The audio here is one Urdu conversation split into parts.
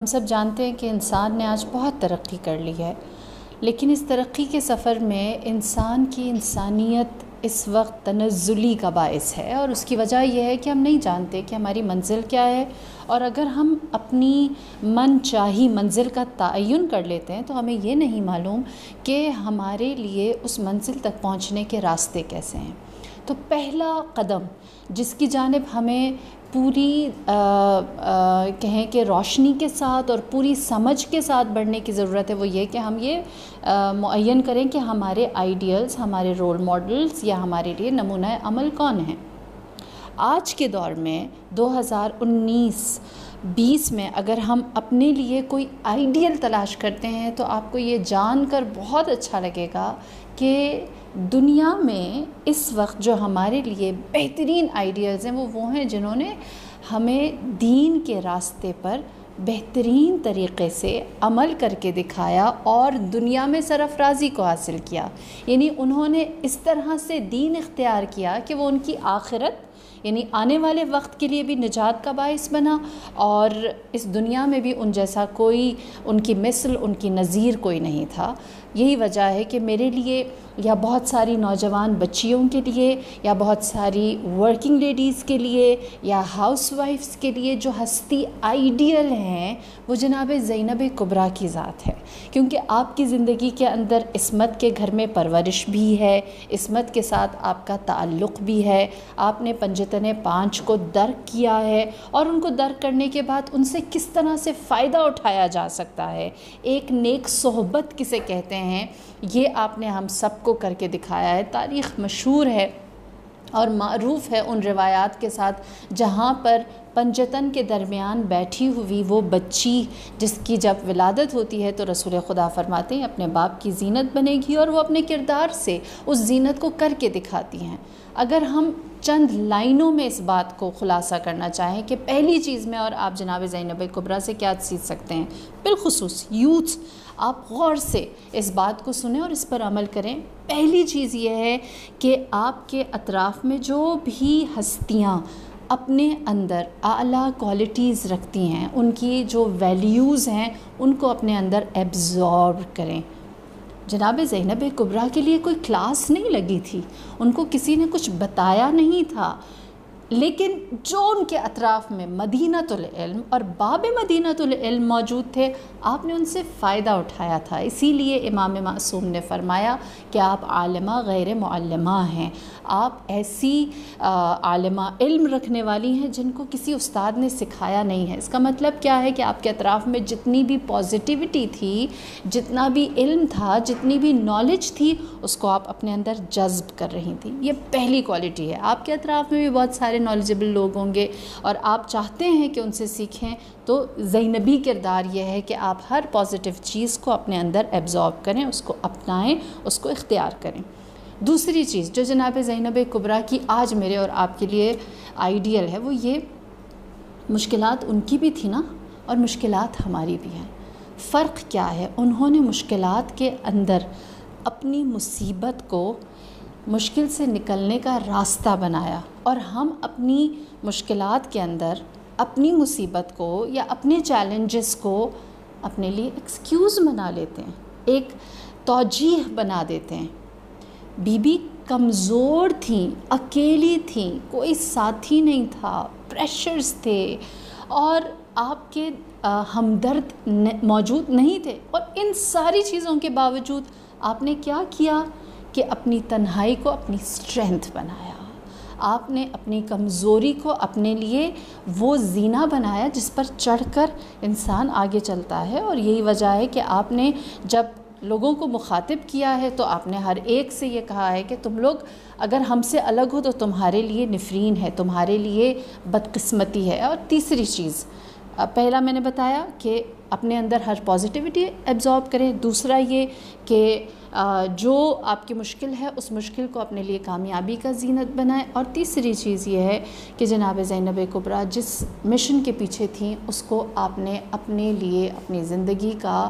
ہم سب جانتے ہیں کہ انسان نے آج بہت ترقی کر لی ہے، لیکن اس ترقی کے سفر میں انسان کی انسانیت اس وقت تنزلی کا باعث ہے، اور اس کی وجہ یہ ہے کہ ہم نہیں جانتے کہ ہماری منزل کیا ہے، اور اگر ہم اپنی من چاہی منزل کا تعین کر لیتے ہیں تو ہمیں یہ نہیں معلوم کہ ہمارے لیے اس منزل تک پہنچنے کے راستے کیسے ہیں۔ تو پہلا قدم جس کی جانب ہمیں پوری کہیں کہ روشنی کے ساتھ اور پوری سمجھ کے ساتھ بڑھنے کی ضرورت ہے، وہ یہ کہ ہم یہ معین کریں کہ ہمارے آئیڈیلز، ہمارے رول ماڈلز یا ہمارے لیے نمونہ عمل کون ہیں۔ آج کے دور میں 2019-20 میں اگر ہم اپنے لیے کوئی آئیڈیل تلاش کرتے ہیں تو آپ کو یہ جان کر بہت اچھا لگے گا کہ دنیا میں اس وقت جو ہمارے لیے بہترین آئیڈیلز ہیں وہ ہیں جنہوں نے ہمیں دین کے راستے پر بہترین طریقے سے عمل کر کے دکھایا اور دنیا میں سرفرازی کو حاصل کیا۔ یعنی انہوں نے اس طرح سے دین اختیار کیا کہ وہ ان کی آخرت یعنی آنے والے وقت کے لیے بھی نجات کا باعث بنا، اور اس دنیا میں بھی ان جیسا کوئی، ان کی مثل، ان کی نظیر کوئی نہیں تھا۔ یہی وجہ ہے کہ میرے لیے یا بہت ساری نوجوان بچیوں کے لیے یا بہت ساری ورکنگ لیڈیز کے لیے یا ہاؤس وائفز کے لیے جو ہستی آئیڈیل ہیں وہ جناب زینب کبریٰ کی ذات ہے، کیونکہ آپ کی زندگی کے اندر عصمت کے گھر میں پرورش بھی ہے، عصمت کے ساتھ آپ کا تعلق بھی ہے، آپ نے پنجتن پانچ کو درک کیا ہے اور ان کو درک کرنے کے بعد ان سے کس طرح سے فائدہ اٹھایا جا سکتا ہے، ایک نیک صحبت کسے کہتے ہیں یہ آپ نے ہم سب کو کر کے دکھایا ہے۔ تاریخ مشہور ہے اور معروف ہے ان روایات کے ساتھ جہاں پر پنجتن کے درمیان بیٹھی ہوئی وہ بچی جس کی جب ولادت ہوتی ہے تو رسول خدا فرماتے ہیں اپنے باپ کی زینت بنے گی، اور وہ اپنے کردار سے اس زینت کو کر کے دکھاتی ہیں۔ اگر ہم چند لائنوں میں اس بات کو خلاصہ کرنا چاہیں کہ پہلی چیز میں اور آپ جناب زینب کبریٰ سے کیا سیکھ سکتے ہیں، بالخصوص یوتھ، آپ غور سے اس بات کو سنیں اور اس پر عمل کریں۔ پہلی چیز یہ ہے کہ آپ کے اطراف میں جو بھی ہستیاں اپنے اندر اعلیٰ کوالٹیز رکھتی ہیں، ان کی جو ویلیوز ہیں ان کو اپنے اندر ایبزارب کریں۔ جناب زینب کبریٰ کے لیے کوئی کلاس نہیں لگی تھی، ان کو کسی نے کچھ بتایا نہیں تھا، لیکن جو ان کے اطراف میں مدینۃ العلم اور باب مدینۃ العلم موجود تھے، آپ نے ان سے فائدہ اٹھایا تھا۔ اسی لیے امام معصوم نے فرمایا کہ آپ عالمہ غیر معلمہ ہیں، آپ ایسی عالمہ علم رکھنے والی ہیں جن کو کسی استاد نے سکھایا نہیں ہے۔ اس کا مطلب کیا ہے کہ آپ کے اطراف میں جتنی بھی پازیٹیوٹی تھی، جتنا بھی علم تھا، جتنی بھی نالج تھی، اس کو آپ اپنے اندر جذب کر رہی تھیں۔ یہ پہلی کوالٹی ہے۔ آپ کے اطراف میں بھی بہت سارے نالجبل لوگ ہوں گے اور آپ چاہتے ہیں کہ ان سے سیکھیں، تو زینبی کردار یہ ہے کہ آپ ہر پازیٹیو چیز کو اپنے اندر ایبزارب کریں، اس کو اپنائیں، اس کو اختیار کریں۔ دوسری چیز جو جناب زینب کبریٰ کی آج میرے اور آپ کے لیے آئیڈیل ہے وہ یہ، مشکلات ان کی بھی تھی نا اور مشکلات ہماری بھی ہیں۔ فرق کیا ہے؟ انہوں نے مشکلات کے اندر اپنی مصیبت کو مشکل سے نکلنے کا راستہ بنایا، اور ہم اپنی مشکلات کے اندر اپنی مصیبت کو یا اپنے چیلنجز کو اپنے لیے ایکسکیوز بنا لیتے ہیں، ایک توجیہ بنا دیتے ہیں۔ بی بی کمزور تھیں، اکیلی تھیں، کوئی ساتھی نہیں تھا، پریشرز تھے اور آپ کے ہمدرد موجود نہیں تھے، اور ان ساری چیزوں کے باوجود آپ نے کیا کیا کہ اپنی تنہائی کو اپنی اسٹرینتھ بنایا، آپ نے اپنی کمزوری کو اپنے لیے وہ زینہ بنایا جس پر چڑھ کر انسان آگے چلتا ہے۔ اور یہی وجہ ہے کہ آپ نے جب لوگوں کو مخاطب کیا ہے تو آپ نے ہر ایک سے یہ کہا ہے کہ تم لوگ اگر ہم سے الگ ہو تو تمہارے لیے نفرین ہے، تمہارے لیے بدقسمتی ہے۔ اور تیسری چیز، پہلا میں نے بتایا کہ اپنے اندر ہر پازیٹیوٹی ایبزارب کریں، دوسرا یہ کہ جو آپ کی مشکل ہے اس مشکل کو اپنے لیے کامیابی کا زینت بنائیں، اور تیسری چیز یہ ہے کہ جناب زینب کبریٰ جس مشن کے پیچھے تھیں اس کو آپ نے اپنے لیے اپنی زندگی کا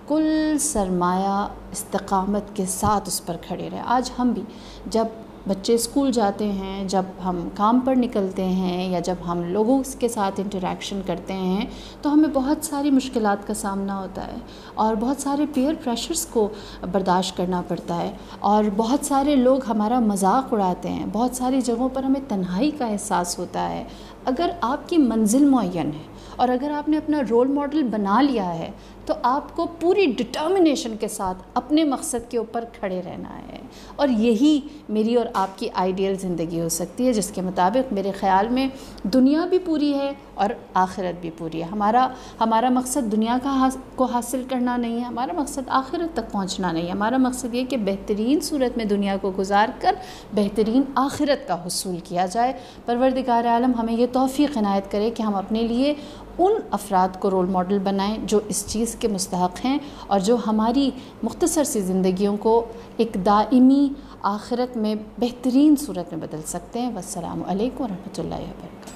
کل سرمایہ استقامت کے ساتھ اس پر کھڑے رہے۔ آج ہم بھی جب بچے اسکول جاتے ہیں، جب ہم کام پر نکلتے ہیں، یا جب ہم لوگوں کے ساتھ انٹریکشن کرتے ہیں تو ہمیں بہت ساری مشکلات کا سامنا ہوتا ہے، اور بہت سارے پیئر پریشرز کو برداشت کرنا پڑتا ہے، اور بہت سارے لوگ ہمارا مذاق اڑاتے ہیں، بہت ساری جگہوں پر ہمیں تنہائی کا احساس ہوتا ہے۔ اگر آپ کی منزل معین ہے اور اگر آپ نے اپنا رول ماڈل بنا لیا ہے تو آپ کو پوری ڈٹرمنیشن کے ساتھ اپنے مقصد کے اوپر کھڑے رہنا ہے، اور یہی میری اور آپ کی آئیڈیل زندگی ہو سکتی ہے، جس کے مطابق میرے خیال میں دنیا بھی پوری ہے اور آخرت بھی پوری ہے۔ ہمارا مقصد دنیا کو حاصل کرنا نہیں ہے، ہمارا مقصد آخرت تک پہنچنا نہیں ہے، ہمارا مقصد یہ کہ بہترین صورت میں دنیا کو گزار کر بہترین آخرت کا حصول کیا جائے۔ پروردگار عالم ہمیں یہ توفیق عنایت کرے کہ ہم اپنے لیے ان افراد کو رول ماڈل بنائیں جو اس چیز کے مستحق ہیں، اور جو ہماری مختصر سی زندگیوں کو ایک دائمی آخرت میں بہترین صورت میں بدل سکتے ہیں۔ والسلام علیکم ورحمۃ اللہ وبرکاتہ۔